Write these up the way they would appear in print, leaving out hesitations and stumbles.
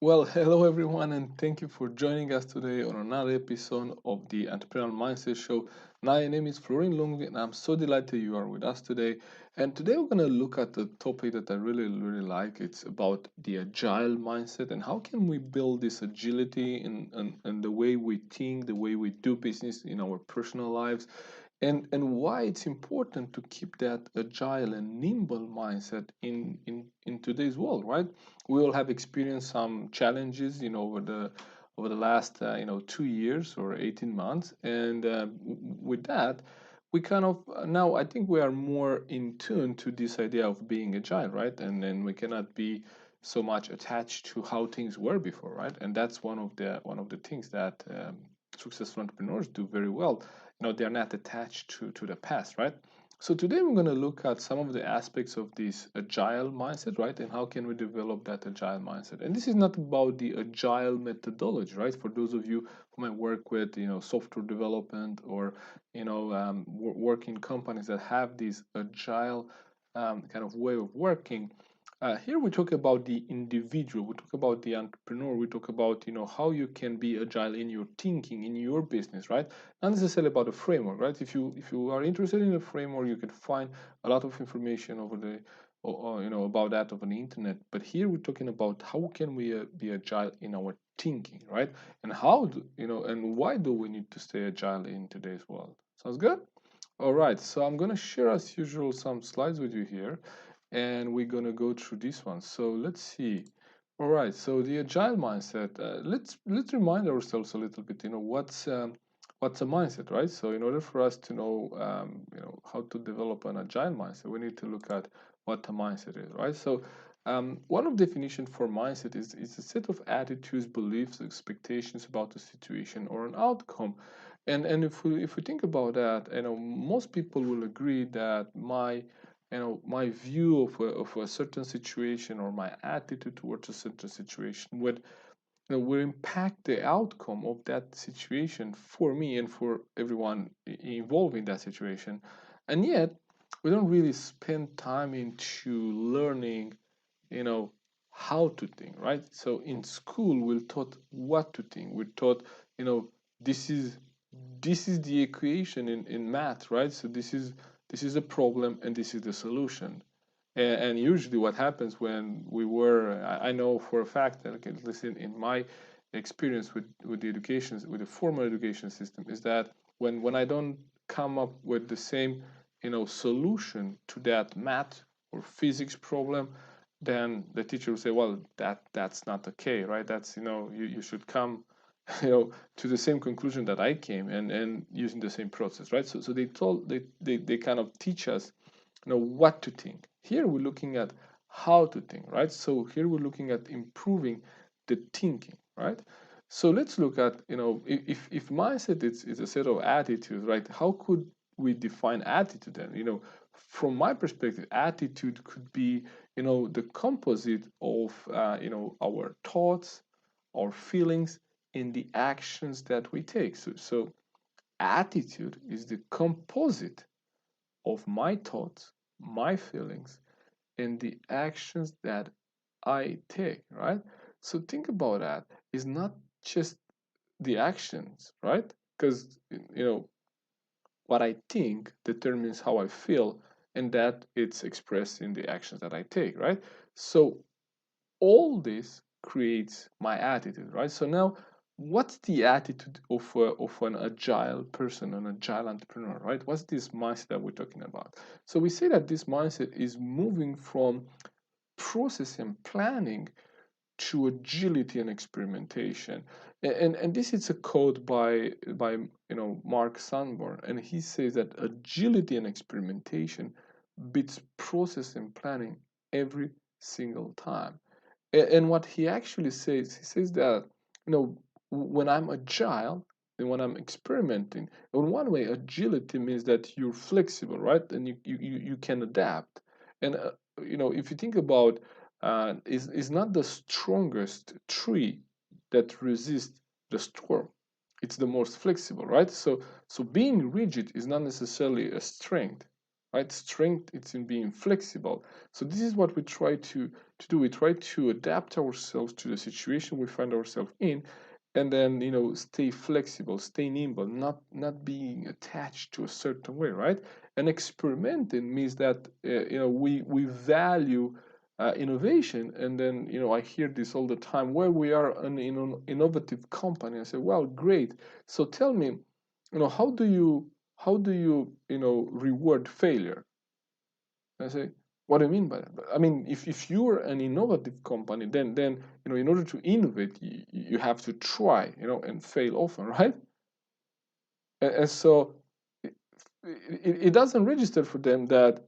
Well, hello everyone, and thank you for joining us today on another episode of the Entrepreneurial Mindset Show. My name is Florin Lungu, and I'm so delighted you are with us today. And today we're going to look at the topic that I really like. It's about the agile mindset and how can we build this agility in the way we think, the way we do business in our personal lives, and why it's important to keep that agile and nimble mindset in today's world, right? We all have experienced some challenges, over the last 2 years or 18 months, and with that we kind of now I think we are more in tune to this idea of being agile, right? And then we cannot be so much attached to how things were before, right? And that's one of the things that successful entrepreneurs do very well. They're not attached to the past, right? So today we're going to look at some of the aspects of this agile mindset, right? And how can we develop that agile mindset? And this is not about the agile methodology, right? For those of you who might work with, software development or, work in companies that have this agile kind of way of working, here we talk about the individual, we talk about the entrepreneur, we talk about how you can be agile in your thinking, in your business, right? Not necessarily about a framework, right? If you are interested in a framework, you can find a lot of information over the or about that over the internet. But here we're talking about how can we be agile in our thinking, right? And how do, and why do we need to stay agile in today's world? Sounds good. All right, so I'm going to share as usual some slides with you here, and we're going to go through this one. So let's see. All right, so the agile mindset. Let's remind ourselves a little bit. What's a mindset, right? So in order for us to know, how to develop an agile mindset, we need to look at what a mindset is, right? So one of the definition for mindset is a set of attitudes, beliefs, expectations about a situation or an outcome. And if we think about that, most people will agree that my view of a certain situation or my attitude towards a certain situation will impact the outcome of that situation for me and for everyone involved in that situation. And yet we don't really spend time into learning, you know how to think, right? So in school we're taught what to think. We're taught, you know this is the equation in math, right? So this is a problem and this is the solution. And usually what happens when I know for a fact that, okay, listen, in my experience with the education, with the formal education system, is that when I don't come up with the same solution to that math or physics problem, then the teacher will say, well, that's not okay, right? That's, you should come to the same conclusion that I came, and using the same process, right? So they kind of teach us what to think. Here we're looking at how to think, right? So here we're looking at improving the thinking, right? So let's look at, if mindset is a set of attitudes, right? How could we define attitude then? From my perspective, attitude could be, the composite of, our thoughts, our feelings, and the actions that we take. So attitude is the composite of my thoughts, my feelings, and the actions that I take, right? So think about that. It's not just the actions, right? Because, what I think determines how I feel, and that it's expressed in the actions that I take, right? So all this creates my attitude, right? So now, what's the attitude of an agile person, an agile entrepreneur, right? What's this mindset that we're talking about? So we say that this mindset is moving from process and planning to agility and experimentation. And this is a quote by Mark Sanborn, and he says that agility and experimentation beats process and planning every single time. And what he actually says, he says that, when I'm agile and when I'm experimenting, in one way, agility means that you're flexible, right? And you can adapt. And, if you think about, is not the strongest tree that resists the storm. It's the most flexible, right? So being rigid is not necessarily a strength, right? Strength, it's in being flexible. So this is what we try to do. We try to adapt ourselves to the situation we find ourselves in, and then stay flexible, stay nimble, not being attached to a certain way, right? And experimenting means that we value innovation. And then I hear this all the time, where we are an innovative company. I say, well, great. So tell me, how do you reward failure? I say, what do you mean by that? I mean, if you're an innovative company, then in order to innovate, you have to try, and fail often, right? And so it doesn't register for them that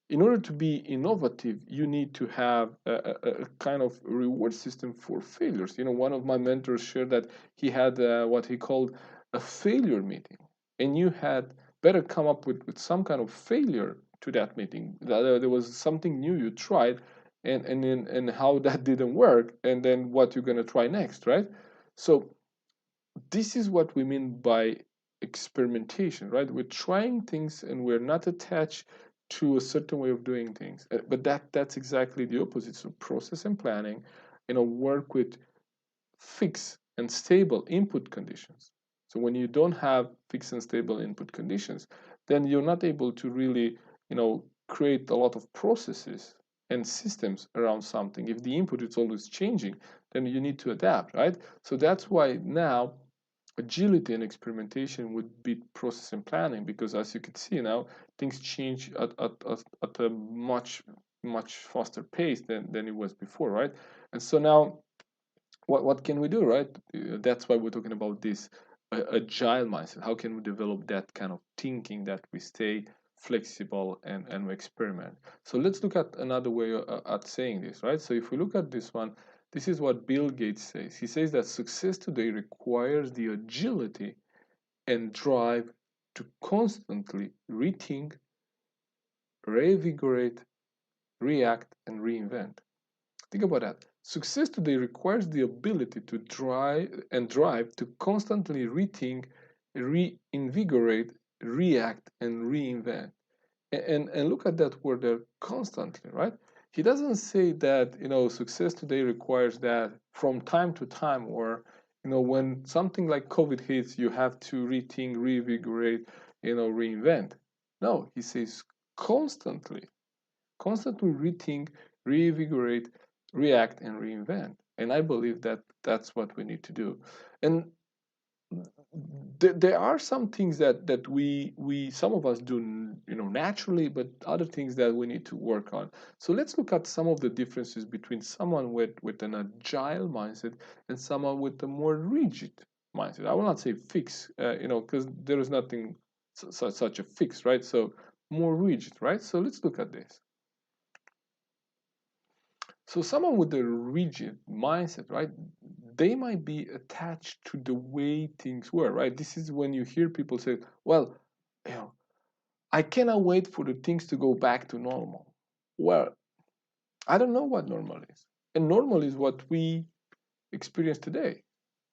in order to be innovative, you need to have a kind of reward system for failures. One of my mentors shared that he had what he called a failure meeting, and you had better come up with some kind of failure to that meeting. There was something new you tried, and how that didn't work, and then what you're going to try next, right? So this is what we mean by experimentation, right? We're trying things and we're not attached to a certain way of doing things. But that's exactly the opposite. So process and planning, work with fixed and stable input conditions. So when you don't have fixed and stable input conditions, then you're not able to really, create a lot of processes and systems around something. If the input is always changing, then you need to adapt, right? So that's why now agility and experimentation would be process and planning, because as you can see now, things change at a much faster pace than it was before, right? And so now what can we do, right? That's why we're talking about this agile mindset. How can we develop that kind of thinking, that we stay flexible and we experiment? So let's look at another way at saying this, right? So if we look at this one, this is what Bill Gates says. He says that success today requires the agility and drive to constantly rethink, reinvigorate, react, and reinvent. Think about that. Success today requires the ability to drive to constantly rethink, reinvigorate, react, and reinvent. And look at that word there, constantly, right? He doesn't say that success today requires that from time to time, or when something like COVID hits, you have to rethink, reinvigorate, reinvent. No, he says constantly rethink, reinvigorate, react, and reinvent. And I believe that that's what we need to do. And there are some things that we some of us do naturally, but other things that we need to work on. So let's look at some of the differences between someone with an agile mindset and someone with a more rigid mindset. I will not say fix, because there is nothing such a fix, right? So more rigid, right? So let's look at this. So someone with a rigid mindset, right, they might be attached to the way things were, right? This is when you hear people say, well, I cannot wait for the things to go back to normal. Well, I don't know what normal is. And normal is what we experience today.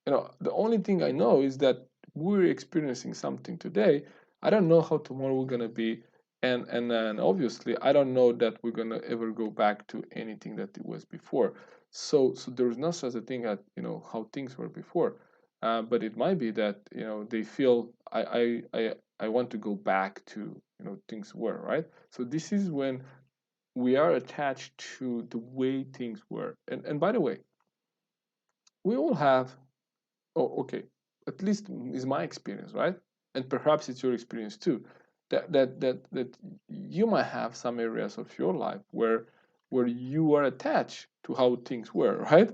The only thing I know is that we're experiencing something today. I don't know how tomorrow we're gonna be, and then obviously I don't know that we're gonna ever go back to anything that it was before. So there's no such a thing as how things were before, but it might be that they feel I want to go back to things were, right. So this is when we are attached to the way things were, and by the way, we all have. Oh, okay. At least is my experience, right? And perhaps it's your experience too. That you might have some areas of your life where you are attached to how things were, right?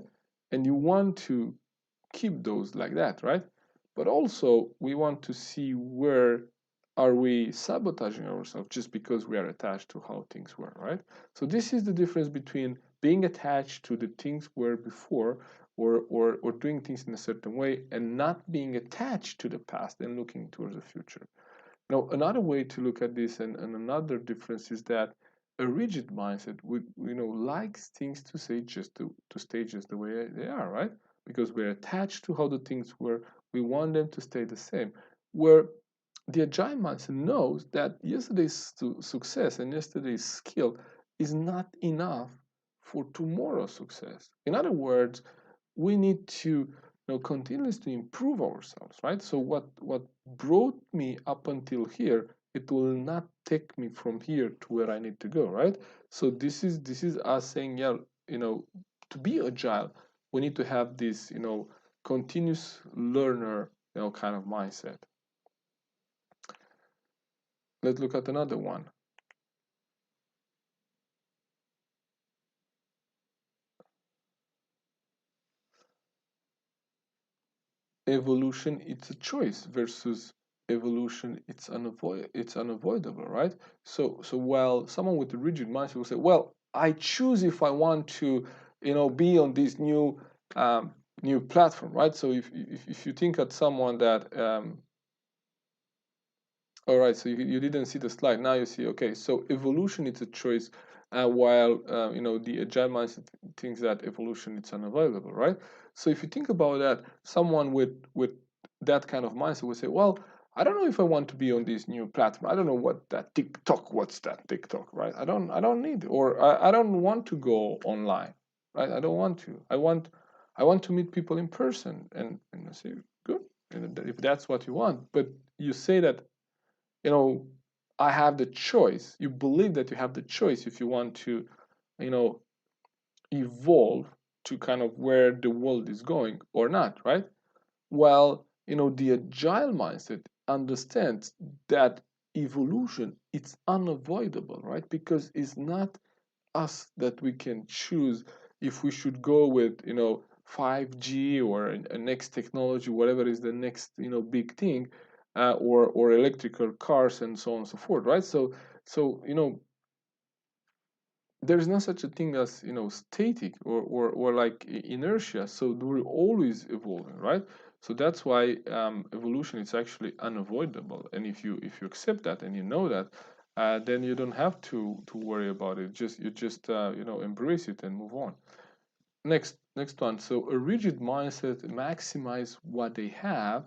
And you want to keep those like that, right? But also we want to see where are we sabotaging ourselves just because we are attached to how things were, right? So this is the difference between being attached to the things were before, or doing things in a certain way, and not being attached to the past and looking towards the future. Now, another way to look at this, and another difference, is that a rigid mindset would, likes things to stay just the way they are, right? Because we're attached to how the things were, we want them to stay the same. Where the agile mindset knows that yesterday's success and yesterday's skill is not enough for tomorrow's success. In other words, we need to continuously improve ourselves, right? So what brought me up until here, it will not take me from here to where I need to go, right? So this is us saying, yeah, to be agile, we need to have this continuous learner kind of mindset. Let's look at another one. Evolution, it's a choice versus evolution, it's unavoidable, right? So while someone with a rigid mindset will say, well, I choose if I want to be on this new platform, right? So if you think at someone that all right, so you didn't see the slide. Now you see, okay, so evolution is a choice, while the agile mindset thinks that evolution is unavailable, right? So if you think about that, someone with that kind of mindset would say, well, I don't know if I want to be on this new platform. I don't know what's that TikTok, right? I don't need it, or I don't want to go online, right? I don't want to. I want to meet people in person, and I say, good, if that's what you want. But you say that I have the choice. You believe that you have the choice if you want to, you know, evolve to kind of where the world is going or not, right? Well, the agile mindset understands that evolution it's unavoidable, right? Because it's not us that we can choose if we should go with 5G or a next technology, whatever is the next big thing, or electrical cars and so on and so forth, right? So there's no such a thing as static or like inertia. So we're always evolving, right? So that's why evolution is actually unavoidable. And if you accept that and you know that, then you don't have to worry about it. You just embrace it and move on. Next one. So a rigid mindset maximize what they have,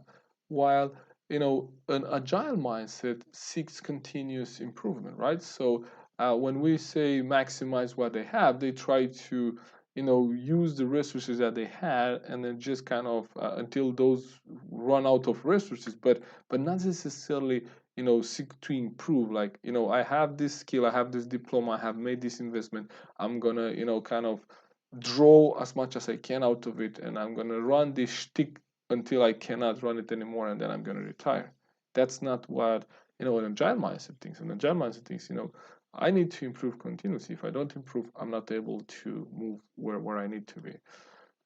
while an agile mindset seeks continuous improvement, right? So when we say maximize what they have, they try to use the resources that they had, and then just kind of until those run out of resources, but not necessarily seek to improve. Like I have this skill, I have this diploma, I have made this investment, I'm gonna kind of draw as much as I can out of it, and I'm gonna run this shtick until I cannot run it anymore, and then I'm gonna retire. That's not what an agile mindset thinks. An agile mindset thinks, I need to improve continuously. If I don't improve, I'm not able to move where I need to be.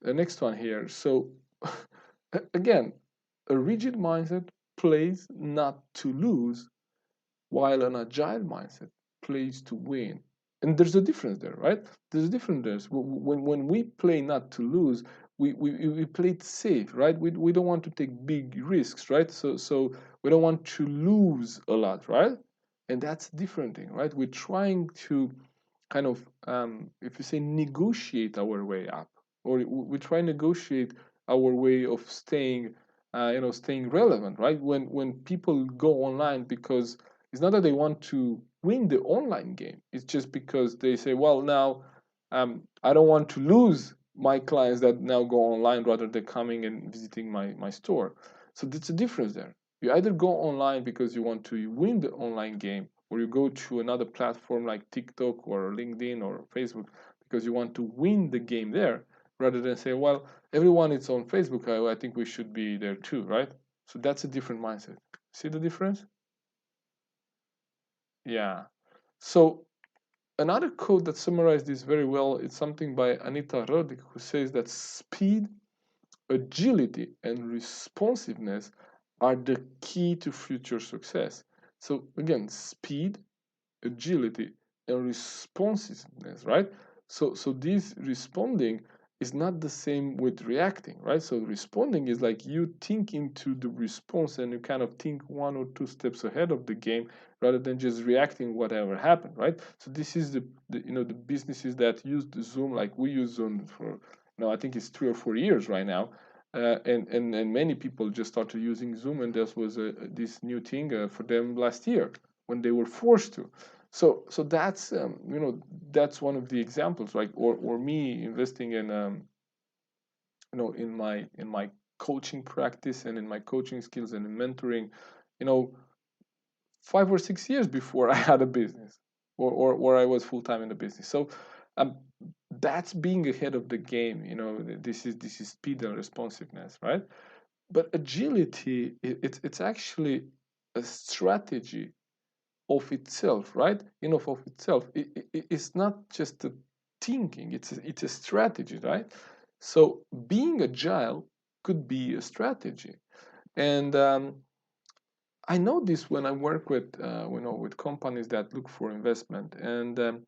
The next one here. So again, a rigid mindset plays not to lose, while an agile mindset plays to win. And there's a difference there, right? There's a difference there. When we play not to lose, we play it safe, right? We don't want to take big risks, right? So we don't want to lose a lot, right? And that's a different thing, right? We're trying to kind of, if you say, negotiate our way up, or we try to negotiate our way of staying relevant, right? When people go online, because it's not that they want to win the online game. It's just because they say, well, now I don't want to lose my clients that now go online rather than coming and visiting my store. So that's a difference there. You either go online because you want to win the online game, or you go to another platform like TikTok or LinkedIn or Facebook because you want to win the game there, rather than say, well, everyone is on Facebook, I think we should be there too, right? So that's a different mindset. See the difference? Yeah. So another quote that summarizes this very well is something by Anita Roddick, who says that speed, agility, and responsiveness are the key to future success. So again, speed, agility, and responsiveness, right? So this responding is not the same with reacting, right? So responding is like you think into the response and you kind of think one or two steps ahead of the game rather than just reacting whatever happened, right? So this is the businesses that use the Zoom, like we use Zoom for I think it's 3 or 4 years right now. and many people just started using Zoom, and this was this new thing for them last year when they were forced to. So that's that's one of the examples, right? Or me investing in in my coaching practice and in my coaching skills and in mentoring, you know, 5 or 6 years before I had a business, or I was full time in the business. So um, that's being ahead of the game. This is speed and responsiveness, right? But agility, it's actually a strategy of itself, right? Of itself. It's not just a thinking, it's a strategy, right? So being agile could be a strategy. And I know this when I work with with companies that look for investment. And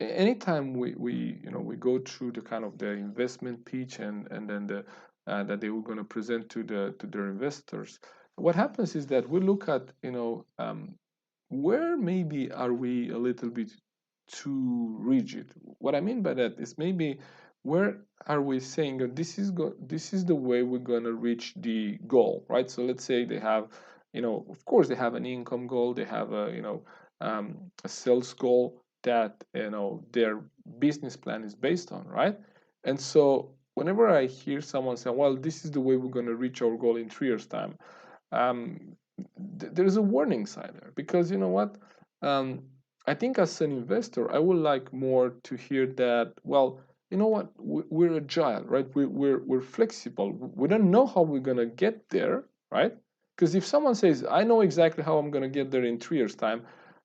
anytime we go through the kind of the investment pitch, and then the that they were going to present to their investors, what happens is that we look at where maybe are we a little bit too rigid. What I mean by that is, maybe where are we saying that this is the way we're going to reach the goal, right? So let's say they have, of course they have an income goal, they have a sales goal that their business plan is based on, right? And so whenever I hear someone say, well, this is the way we're going to reach our goal in 3 years time, um, there's a warning sign there, because you know what, um, I think as an investor I would like more to hear that, well, you know what, we're agile, right? We're flexible. We don't know how we're going to get there, right? Because if someone says, I know exactly how I'm going to get there in 3 years time,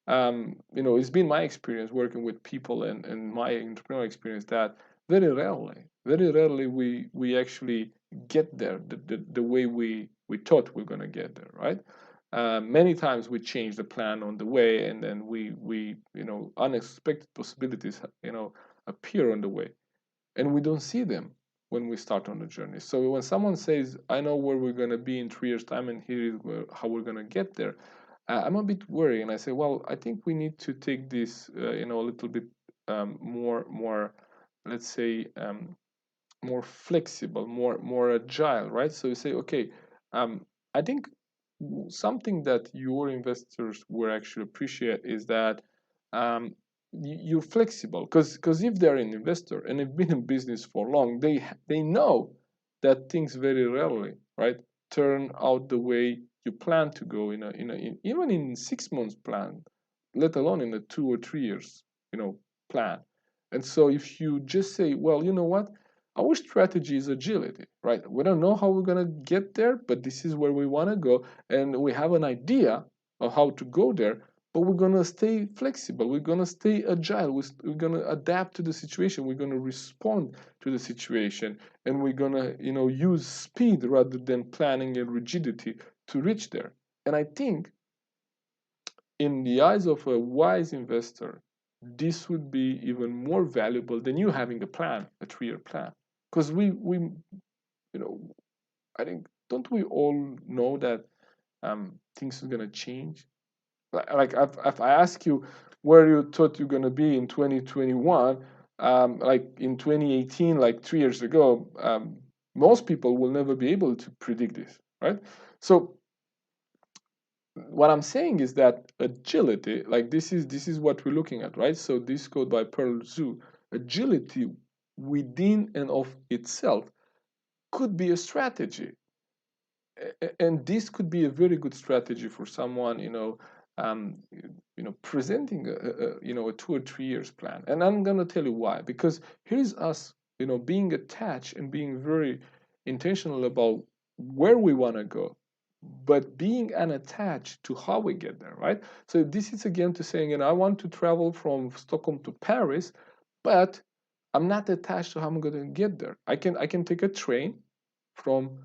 it's been my experience working with people, and my entrepreneurial experience, that very rarely we actually get there the way we thought we're going to get there, right? Many times we change the plan on the way, and then we unexpected possibilities appear on the way, and we don't see them when we start on the journey. So when someone says, I know where we're going to be in 3 years time, and here is how we're going to get there, I'm a bit worried, and I say, well, I think we need to take this a little bit more, let's say, more flexible, more agile, right? So you say, okay, I think something that your investors will actually appreciate is that you're flexible, because if they're an investor and they've been in business for long, they know that things very rarely, right, turn out the way you plan to go even in 6 months plan, let alone in a 2 or 3 years plan. And so if you just say, well, you know what, our strategy is agility, right? We don't know how we're going to get there, but this is where we want to go, and we have an idea of how to go there, but we're going to stay flexible, we're going to stay agile, we're going to adapt to the situation, we're going to respond to the situation, and we're going to use speed rather than planning and rigidity to reach there. And I think in the eyes of a wise investor, this would be even more valuable than you having a plan, a 3-year plan. Because I think, don't we all know that things are gonna change? Like if I ask you where you thought you're gonna be in 2021, like in 2018, like 3 years ago, most people will never be able to predict this, right? So what I'm saying is that agility, like this is what we're looking at, right? So this code by Pearl Zhu, agility within and of itself could be a strategy, and this could be a very good strategy for someone presenting a 2 or 3 years plan. And I'm going to tell you why. Because here's us being attached and being very intentional about where we want to go, but being unattached to how we get there, right? So this is again to saying, I want to travel from Stockholm to Paris, but I'm not attached to how I'm going to get there. I can take a train from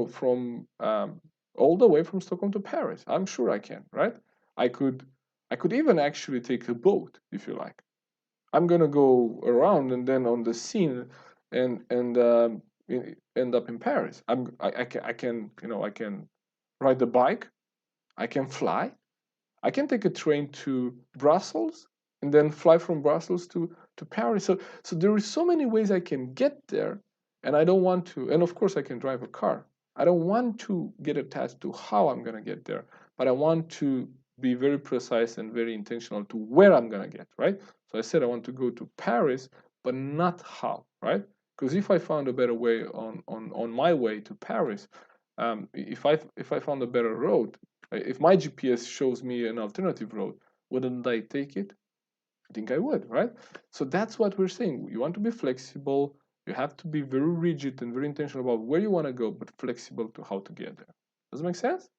from all the way from Stockholm to Paris. I'm sure I can, right? I could even actually take a boat if you like. I'm gonna go around and then on the scene and end up in Paris. I can ride the bike. I can fly. I can take a train to Brussels and then fly from Brussels to Paris. So there are so many ways I can get there, And I don't want to, and of course I can drive a car. I don't want to get attached to how I'm going to get there, but I want to be very precise and very intentional to where I'm going to get, right? So I said I want to go to Paris, but not how, right? Because if I found a better way on my way to Paris, if I found a better road, if my GPS shows me an alternative road, wouldn't I take it? I think I would, right? So that's what we're saying. You want to be flexible. You have to be very rigid and very intentional about where you want to go, but flexible to how to get there. Does it make sense?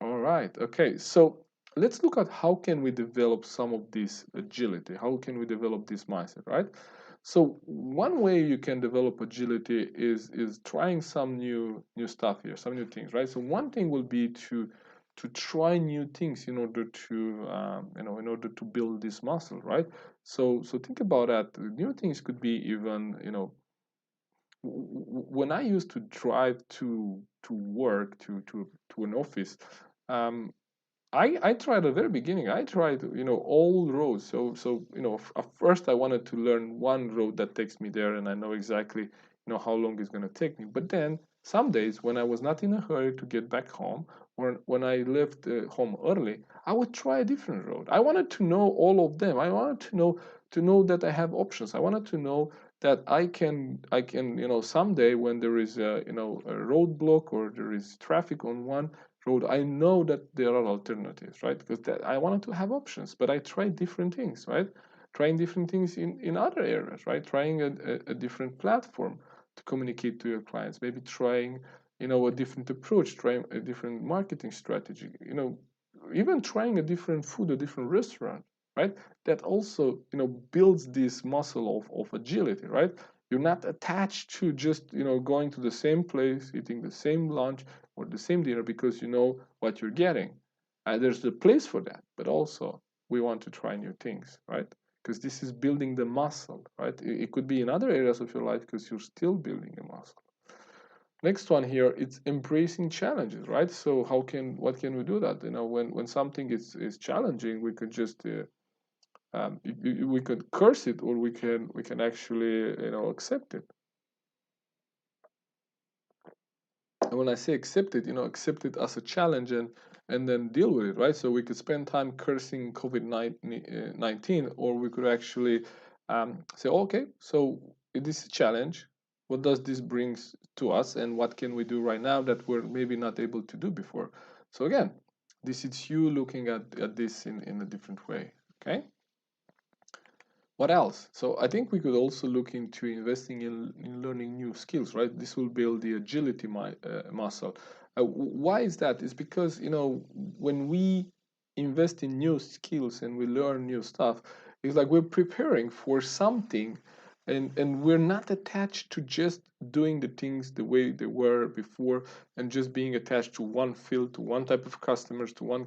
All right. Okay. So let's look at how can we develop some of this agility. How can we develop this mindset, right? So one way you can develop agility is trying some new stuff here, some new things, right? So one thing will be to try new things in order to in order to build this muscle, right? So think about that. New things could be even when I used to drive to work to an office. Um, I tried at the very beginning. I tried, all roads. So at first I wanted to learn one road that takes me there, and I know exactly, how long it's going to take me. But then some days when I was not in a hurry to get back home, or when I left home early, I would try a different road. I wanted to know all of them. I wanted to know that I have options. I wanted to know that I can someday when there is a roadblock or there is traffic on one road, I know that there are alternatives, right? Because I wanted to have options, but I tried different things, right? Trying different things in other areas, right? Trying a different platform to communicate to your clients, maybe trying, a different approach, trying a different marketing strategy, even trying a different food, a different restaurant, right? That also, builds this muscle of agility, right? You're not attached to just, going to the same place, eating the same lunch, or the same dinner because you know what you're getting. There's a place for that, but also we want to try new things, right? Because this is building the muscle, right? It could be in other areas of your life because you're still building a muscle. Next one here, it's embracing challenges, right? So what can we do that? When something is challenging, we could just we could curse it, or we can actually accept it. And when I say accept it, accept it as a challenge and then deal with it, right? So we could spend time cursing COVID-19, or we could actually say, okay, so this is a challenge. What does this bring to us, and what can we do right now that we're maybe not able to do before? So again, this is you looking at this in a different way, okay? What else? So I think we could also look into investing in learning new skills, right? This will build the agility muscle. Why is that? It's because, when we invest in new skills and we learn new stuff, it's like we're preparing for something, and we're not attached to just doing the things the way they were before, and just being attached to one field, to one type of customers, to one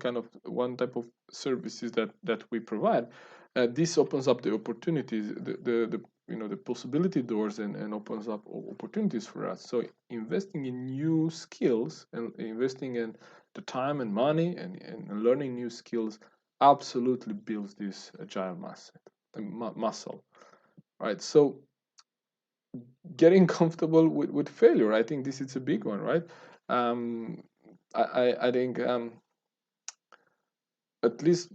type of services that we provide. This opens up the opportunities, the possibility doors, and opens up opportunities for us. So investing in new skills and investing in the time and money and learning new skills absolutely builds this agile muscle, right? So getting comfortable with failure, I think this is a big one, right? um, I think at least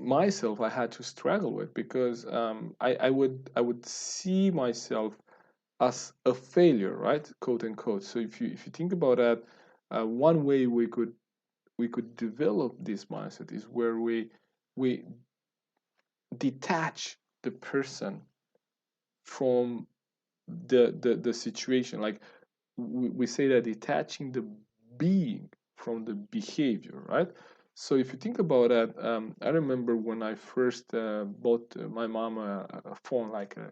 myself I had to struggle with, because I would see myself as a failure, right, quote unquote. So if you think about that, one way we could develop this mindset is where we detach the person from the situation. Like we say that detaching the being from the behavior, right? So if you think about that, I remember when I first bought my mom a phone, like a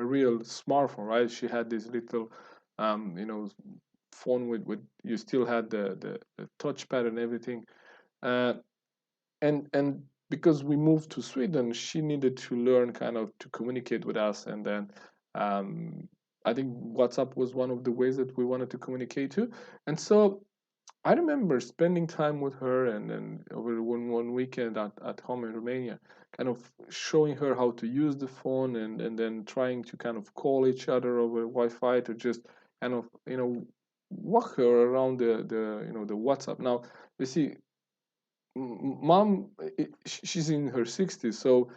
real smartphone, right? She had this little, phone with you still had the touchpad and everything, uh, and because we moved to Sweden, she needed to learn kind of to communicate with us, and then um, I think WhatsApp was one of the ways that we wanted to communicate to, and so I remember spending time with her, and then over one weekend at home in Romania, kind of showing her how to use the phone, and then trying to kind of call each other over Wi-Fi to just kind of walk her around the WhatsApp. Now you see, mom, she's in her 60s, so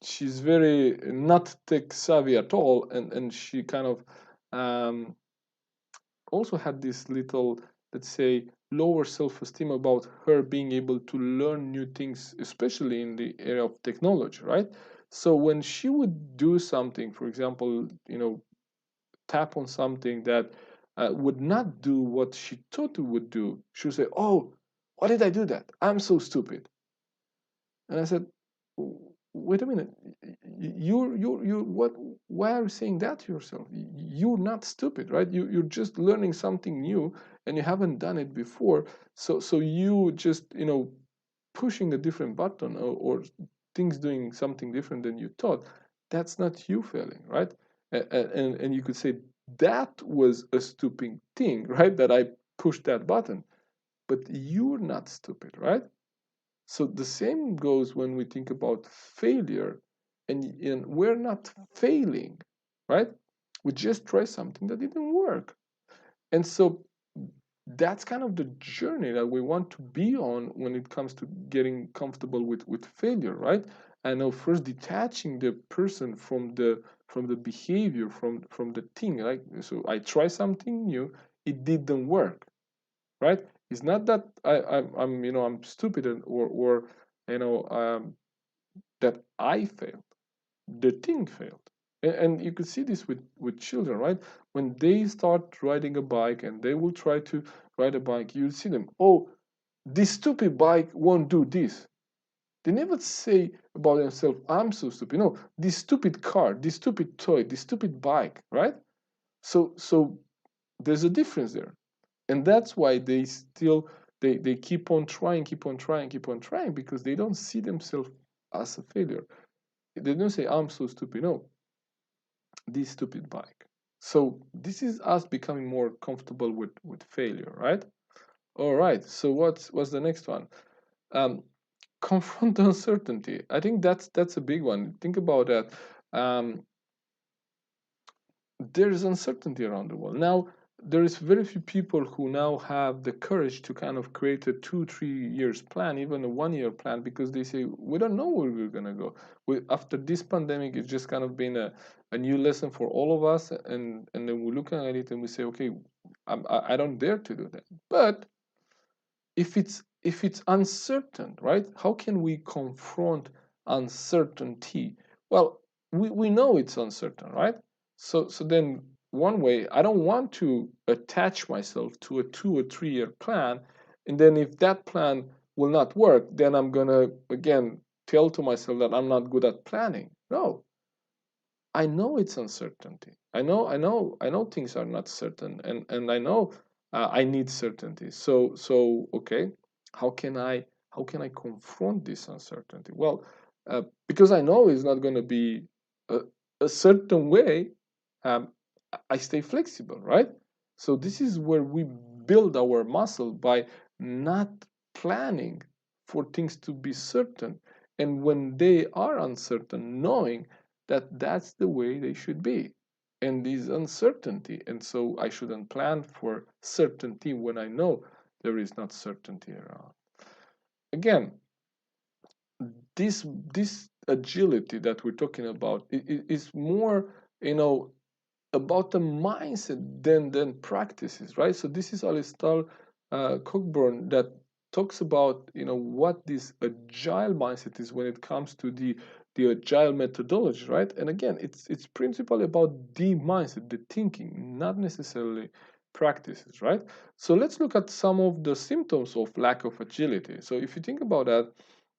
she's very not tech savvy at all, and she kind of um, also had this little, let's say, lower self-esteem about her being able to learn new things, especially in the area of technology, right? So when she would do something, for example, tap on something that would not do what she thought it would do, she would say, "Oh, why did I do that? I'm so stupid." And I said, "Wait a minute, you what? Why are you saying that to yourself? You're not stupid, right? You're just learning something new, and you haven't done it before. So you just pushing a different button, or things doing something different than you thought. That's not you failing, right? And you could say that was a stupid thing, right? That I pushed that button, but you're not stupid, right? So the same goes when we think about failure, and we're not failing, right? We just try something that didn't work. And so that's kind of the journey that we want to be on when it comes to getting comfortable with failure, right? And now first detaching the person from the behavior, from the thing, right? So I try something new, it didn't work, right? It's not that I'm stupid, or that I failed. The thing failed. And you could see this with children, right? When they start riding a bike and they will try to ride a bike, you'll see them, "Oh, this stupid bike won't do this." They never say about themselves, "I'm so stupid." No, this stupid car, this stupid toy, this stupid bike, right? So there's a difference there. And that's why they keep on trying, keep on trying, keep on trying, because they don't see themselves as a failure. They don't say, "I'm so stupid." No, this stupid bike. So this is us becoming more comfortable with failure, right? All right. So what's the next one? Um, confront uncertainty. I think that's a big one. Think about that. Um, there is uncertainty around the world now. There is very few people who now have the courage to kind of create a 2 3 years plan, even a 1 year plan, because they say we don't know where we're going to go. After this pandemic, it's just kind of been a new lesson for all of us, and then we're looking at it and we say, okay, I don't dare to do that. But if it's uncertain, right? How can we confront uncertainty? Well, we know it's uncertain, right? So then one way, I don't want to attach myself to a 2 or 3 year plan, and then if that plan will not work, then I'm gonna again tell to myself that I'm not good at planning. No, I know it's uncertainty. I know things are not certain, and I know I need certainty. So okay, how can I confront this uncertainty? Well, because I know it's not going to be a, a certain way. Um, I stay flexible, right? So this is where we build our muscle by not planning for things to be certain, and when they are uncertain, knowing that that's the way they should be, and this uncertainty, and so I shouldn't plan for certainty when I know there is not certainty around. Again, this agility that we're talking about is more about the mindset than practices, right? So this is Alistair Cockburn that talks about what this agile mindset is when it comes to the agile methodology, right? And again, it's principally about the mindset, the thinking, not necessarily practices, right? So let's look at some of the symptoms of lack of agility. So if you think about that,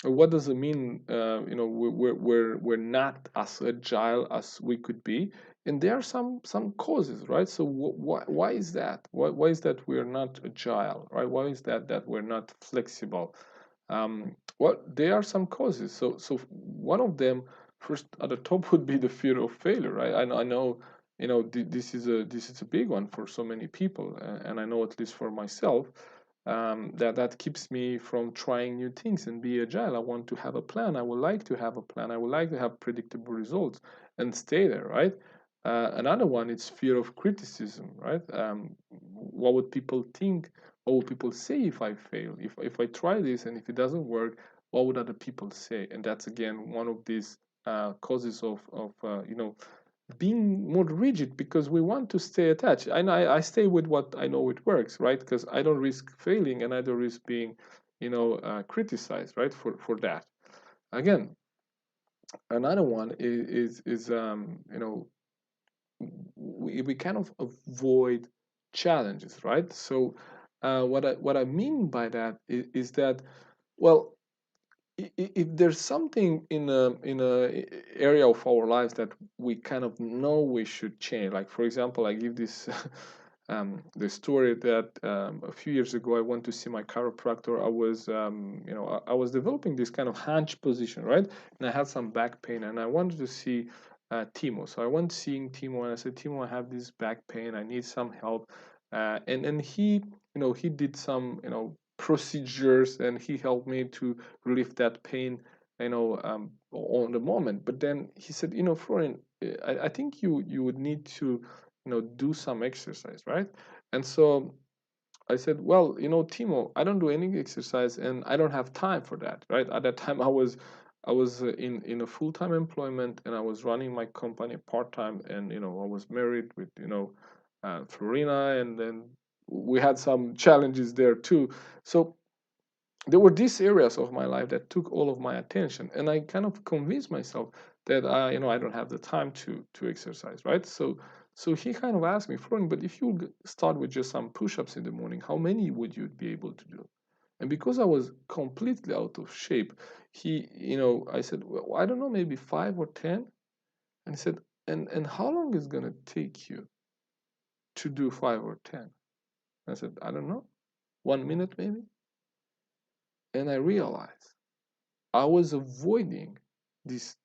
what does it mean? We're not as agile as we could be, and there are some causes, right? So why is that? Why is that we're not agile, right? Why is that we're not flexible? Well, there are some causes. So one of them, first at the top, would be the fear of failure, right? I know this is a big one for so many people, and I know at least for myself, that keeps me from trying new things and be agile. I want to have a plan. I would like to have a plan. I would like to have predictable results and stay there, right? Another one is fear of criticism, right? What would people think? What would people say if I fail? If I try this and if it doesn't work, what would other people say? And that's again one of these causes of being more rigid, because we want to stay attached. I stay with what I know it works, right? Because I don't risk failing and I don't risk being, criticized, right? For that. Again, another one is we kind of avoid challenges, right? So what I mean by that is that, well, if there's something in a area of our lives that we kind of know we should change, like for example, I give this the story that a few years ago I went to see my chiropractor. I was I was developing this kind of hunch position, right? And I had some back pain, and I wanted to see Timo. So I went seeing Timo, and I said, Timo, I have this back pain. I need some help. And he he did some procedures, and he helped me to relieve that pain on the moment. But then he said, Florin, I think you would need to do some exercise, right? And so I said, well, Timo, I don't do any exercise and I don't have time for that, right? At that time I was in a full-time employment, and I was running my company part-time, and I was married with Florina, and then we had some challenges there too. So there were these areas of my life that took all of my attention, and I kind of convinced myself that I don't have the time to exercise, right? So he kind of asked me, Florin, but if you start with just some push-ups in the morning, how many would you be able to do? And because I was completely out of shape, I said, well, I don't know, maybe 5 or 10. And he said, and how long is gonna take you to do 5 or 10? I said, I don't know, 1 minute maybe. And I realized I was avoiding this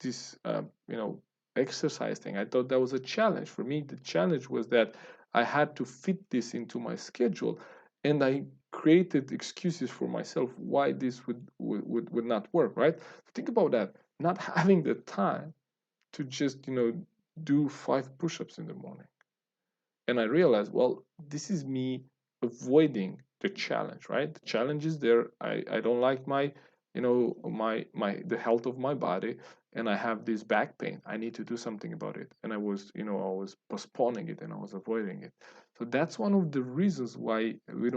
exercise thing. I thought that was a challenge for me. The challenge was that I had to fit this into my schedule, and I created excuses for myself why this would not work. Right? Think about that. Not having the time to just do 5 push-ups in the morning, and I realized, well, this is me avoiding the challenge, right? The challenge is there. I don't like my the health of my body, and I have this back pain. I need to do something about it, and I was postponing it, and I was avoiding it. So that's one of the reasons why we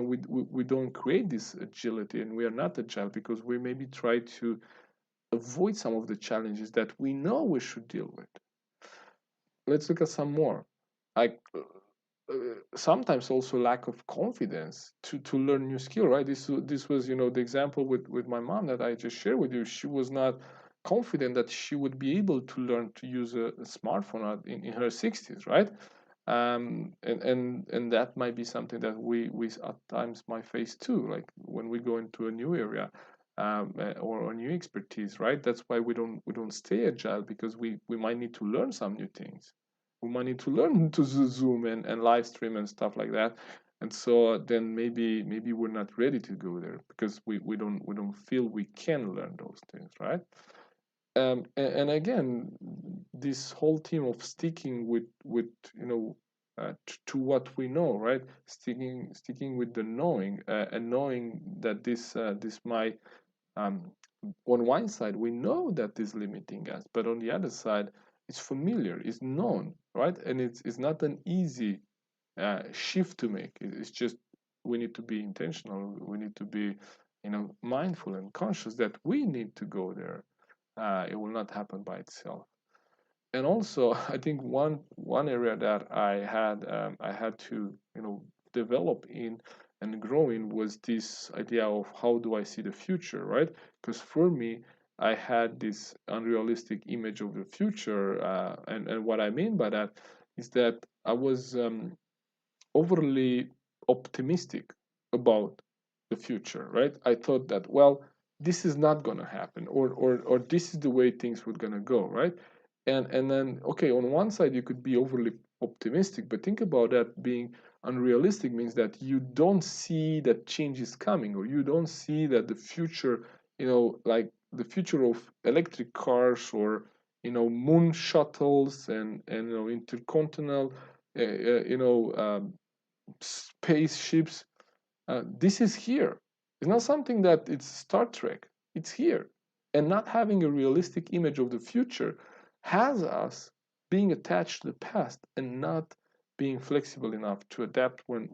don't create this agility, and we are not agile, because we maybe try to avoid some of the challenges that we know we should deal with. Let's look at some more. Like sometimes also lack of confidence to learn new skill, right? This was the example with my mom that I just shared with you. She was not confident that she would be able to learn to use a smartphone in her 60s, right? And that might be something that we at times might face too, like when we go into a new area, or a new expertise, right? That's why we don't stay agile, because we might need to learn some new things. We might need to learn to Zoom and live stream and stuff like that. And so then maybe we're not ready to go there, because we don't feel we can learn those things, right? And again, this whole theme of sticking with to what we know, right? Sticking with the knowing, and knowing that this might, on one side we know that is limiting us, but on the other side it's familiar, it's known, right? And it's not an easy shift to make. It's just we need to be intentional. We need to be mindful and conscious that we need to go there. It will not happen by itself. And also, I think one area that I had to develop in and grow in was this idea of how do I see the future, right? Because for me, I had this unrealistic image of the future, and what I mean by that is that I was overly optimistic about the future, right? I thought that, well, this is not going to happen, or this is the way things were going to go, right? And then, okay, on one side you could be overly optimistic, but think about that. Being unrealistic means that you don't see that change is coming, or you don't see that the future, like the future of electric cars, or moon shuttles, and intercontinental spaceships. This is here. It's not something that it's Star Trek. It's here. And not having a realistic image of the future has us being attached to the past and not being flexible enough to adapt when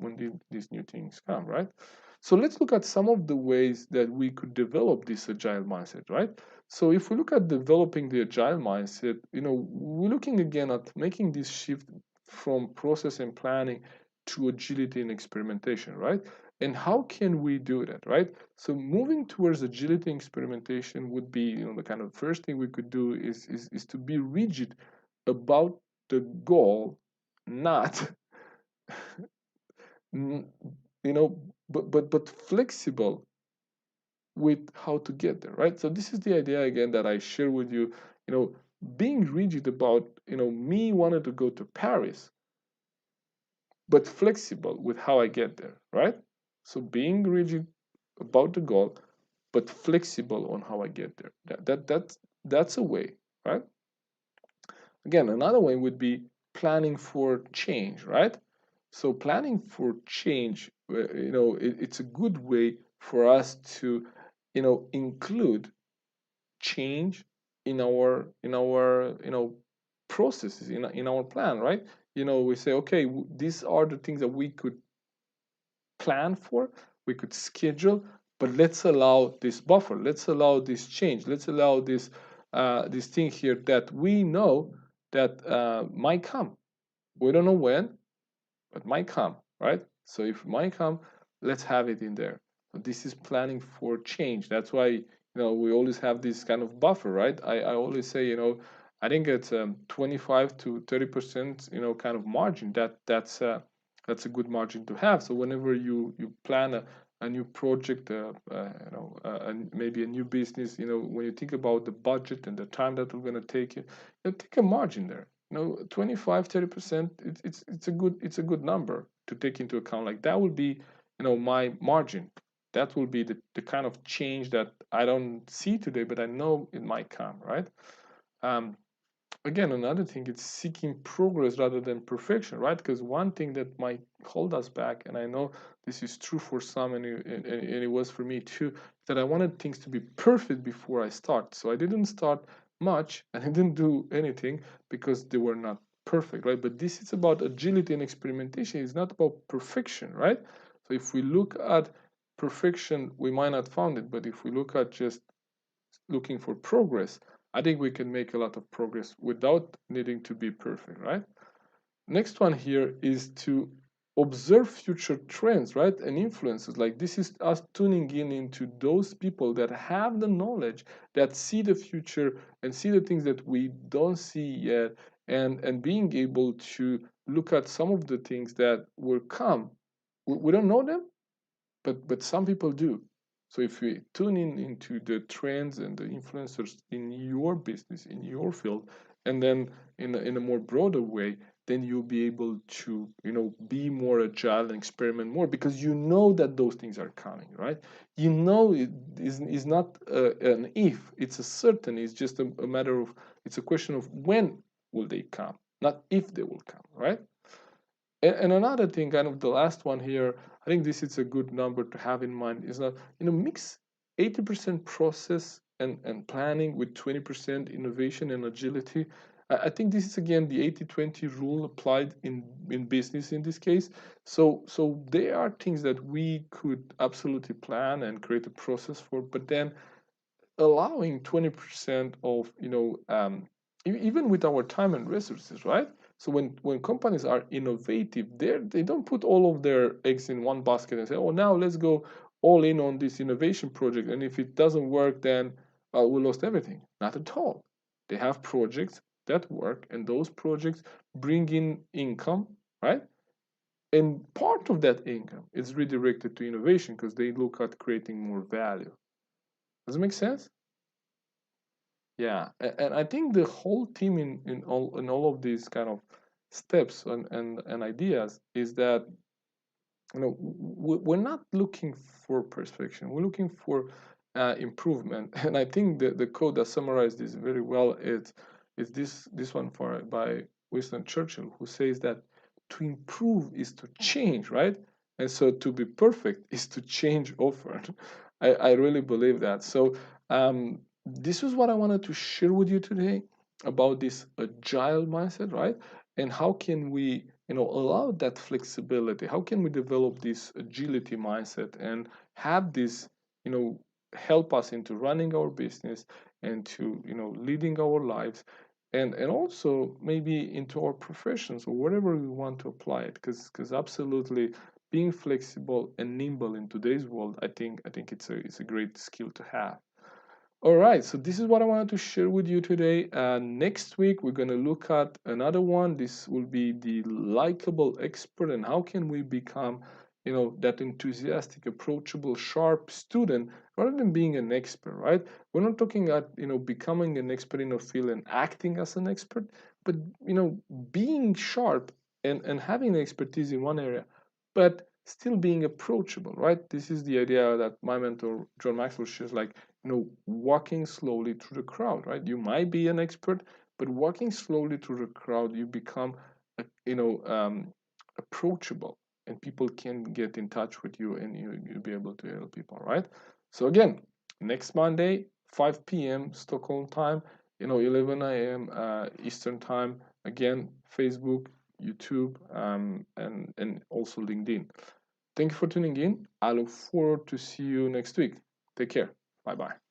these new things come, right? So let's look at some of the ways that we could develop this agile mindset, right? So if we look at developing the agile mindset, we're looking again at making this shift from process and planning to agility and experimentation, right? And how can we do that, right? So moving towards agility and experimentation would be, the kind of first thing we could do is to be rigid about the goal, not, but flexible with how to get there, right? So this is the idea again that I share with you. Being rigid about, me wanting to go to Paris, but flexible with how I get there, right? So being rigid about the goal, but flexible on how I get there. That's a way, right? Again, another way would be planning for change, right? So planning for change, it's a good way for us to, include change in our processes, in our plan, right? We say, okay, these are the things that we could plan for, we could schedule, but let's allow this buffer, let's allow this change, let's allow this thing here that we know that might come. We don't know when, but might come, right? So if it might come, let's have it in there. So this is planning for change. That's why we always have this kind of buffer, right? I always say, I think it's 25 to 30%, kind of margin. That's a good margin to have. So whenever you plan a new project, and maybe a new business, when you think about the budget and the time that we're going to take, take a margin there. 25, 30%, it's a good number to take into account. Like that will be, my margin. That will be the kind of change that I don't see today, but I know it might come, right? Again, another thing is seeking progress rather than perfection, right? Because one thing that might hold us back, and I know this is true for some, and it was for me too, that I wanted things to be perfect before I start. So I didn't start much and I didn't do anything because they were not perfect, right? But this is about agility and experimentation. It's not about perfection, right? So if we look at perfection, we might not find it, but if we look at just looking for progress, I think we can make a lot of progress without needing to be perfect, right? Next one here is to observe future trends, right? And influences. Like this is us tuning in into those people that have the knowledge, that see the future and see the things that we don't see yet, and being able to look at some of the things that will come. We don't know them, but some people do. So if we tune in into the trends and the influencers in your business, in your field, and then in a more broader way, then you'll be able to be more agile and experiment more, because you know that those things are coming, right? It is not an if, it's a certain. It's just a matter of, it's a question of when will they come, not if they will come, right? And another thing, kind of the last one here, I think this is a good number to have in mind, is that mix 80% process and planning with 20% innovation and agility. I think this is again the 80-20 rule applied in business in this case. So there are things that we could absolutely plan and create a process for, but then allowing 20% of even with our time and resources, right? So when companies are innovative, they don't put all of their eggs in one basket and say, oh, now let's go all in on this innovation project, and if it doesn't work, then we lost everything. Not at all. They have projects that work, and those projects bring in income, right? And part of that income is redirected to innovation because they look at creating more value. Does it make sense? Yeah, and I think the whole team in all of these kind of steps and ideas is that, we're not looking for perfection. We're looking for improvement. And I think the quote that summarized this very well is this one by Winston Churchill, who says that to improve is to change, right? And so to be perfect is to change often. I really believe that. So this is what I wanted to share with you today about this agile mindset, right? And how can we, allow that flexibility? How can we develop this agility mindset and have this, help us into running our business and to, leading our lives, and also maybe into our professions or whatever we want to apply it? Because absolutely being flexible and nimble in today's world, I think it's a great skill to have. All right, so this is what I wanted to share with you today. Next week, we're going to look at another one. This will be the likable expert, and how can we become, that enthusiastic, approachable, sharp student rather than being an expert, right? We're not talking about, becoming an expert in a field and acting as an expert, but, being sharp and having expertise in one area, but still being approachable, right? This is the idea that my mentor, John Maxwell, shares, like, walking slowly through the crowd, right? You might be an expert, but walking slowly through the crowd, you become, approachable, and people can get in touch with you, and you'll be able to help people, right? So again, next Monday, 5 p.m. Stockholm time, 11 a.m. Eastern time. Again, Facebook, YouTube, and also LinkedIn. Thank you for tuning in. I look forward to see you next week. Take care. Bye bye.